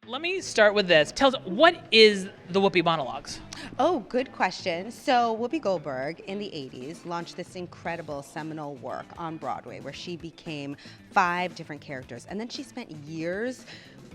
Let me start with this. Tell us, what is the Whoopi Monologues? Oh, good question. So, Whoopi Goldberg in the 80s launched this incredible seminal work on Broadway where she became 5 different characters. And then she spent years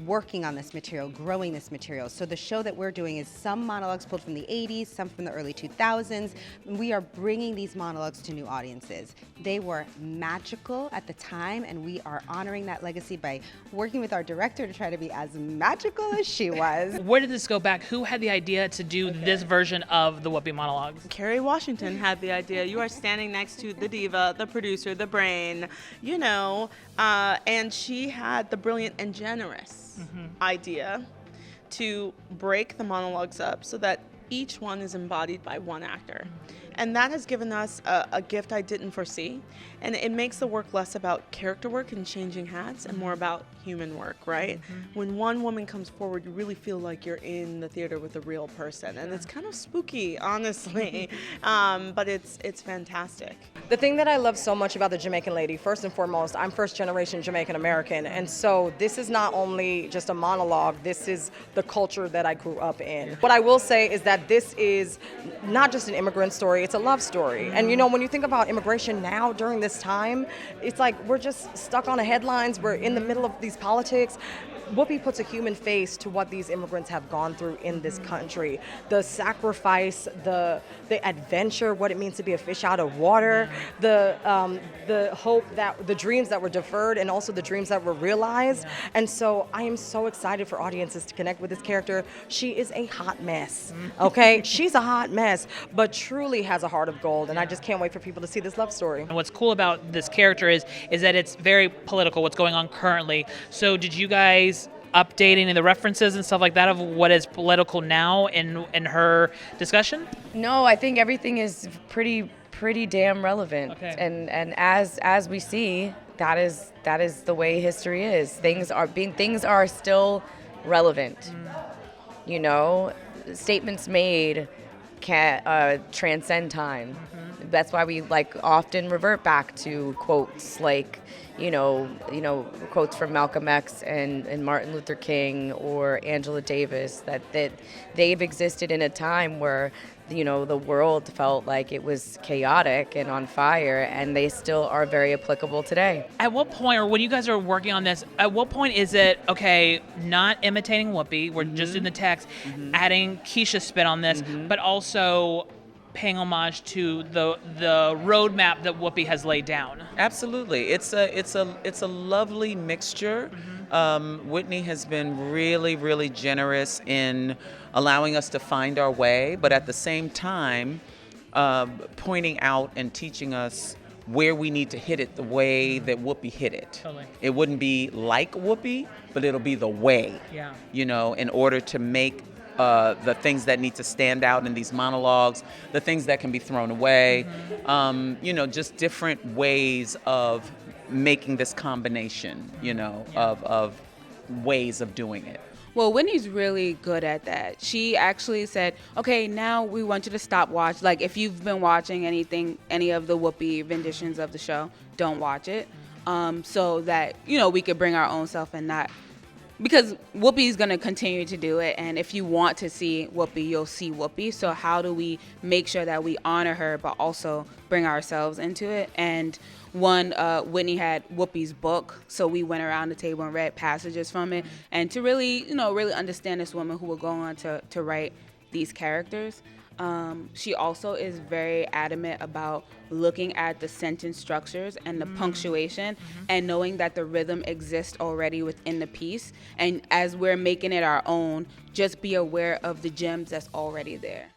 working on this material, growing this material. So, the show that we're doing is some monologues pulled from the 80s, some from the early 2000s. We are bringing these monologues to new audiences. They were magical at the time, and we are honoring that legacy by working with our director to try to be as magical as she was. Where did this go back? Who had the idea to do this version of the Whoopi Monologues? Kerry Washington had the idea. You are standing next to the diva, the producer, the brain, and she had the brilliant and generous idea to break the monologues up so that each one is embodied by one actor. And that has given us a gift I didn't foresee. And it makes the work less about character work and changing hats and more about human work, right? When one woman comes forward, you really feel like you're in the theater with a real person. And it's kind of spooky, honestly, but it's fantastic. The thing that I love so much about the Jamaican lady, first and foremost, I'm first generation Jamaican American. And so this is not only just a monologue, this is the culture that I grew up in. What I will say is that this is not just an immigrant story, it's a love story. And when you think about immigration now during this time, it's like we're just stuck on the headlines, we're in the middle of these politics. Whoopi puts a human face to what these immigrants have gone through in this country. The sacrifice, the adventure, what it means to be a fish out of water, the hope, that the dreams that were deferred and also the dreams that were realized. And so I am so excited for audiences to connect with this character. She is a hot mess, okay? She's a hot mess, but truly has a heart of gold. And I just can't wait for people to see this love story. And what's cool about this character is that it's very political, what's going on currently. So did you guys updating the references and stuff like that of what is political now in her discussion? No, I think everything is pretty damn relevant. Okay. And as we see, that is the way history is. Things are still relevant. Statements made can transcend time. That's why we often revert back to quotes like quotes from Malcolm X and Martin Luther King or Angela Davis, that they've existed in a time where the world felt like it was chaotic and on fire, and they still are very applicable today. At what point, or when you guys are working on this, at what point is it, okay, not imitating Whoopi, we're just in the text, adding Keisha's spin on this, but also paying homage to the roadmap that Whoopi has laid down? Absolutely. It's a lovely mixture. Whitney has been really, really generous in allowing us to find our way, but at the same time, pointing out and teaching us where we need to hit it the way that Whoopi hit it. Totally. It wouldn't be like Whoopi, but it'll be the way, in order to make the things that need to stand out in these monologues, the things that can be thrown away, just different ways of making this combination, of ways of doing it. Well, Whitney's really good at that. She actually said, okay, now we want you to stop watching. Like, if you've been watching any of the Whoopi renditions of the show, don't watch it. So that, we could bring our own self and not, because Whoopi's going to continue to do it. And if you want to see Whoopi, you'll see Whoopi. So how do we make sure that we honor her, but also bring ourselves into it? And Whitney had Whoopi's book, so we went around the table and read passages from it, and to really, really understand this woman who will go on to write these characters. She also is very adamant about looking at the sentence structures and the punctuation and knowing that the rhythm exists already within the piece. And as we're making it our own, just be aware of the gems that's already there.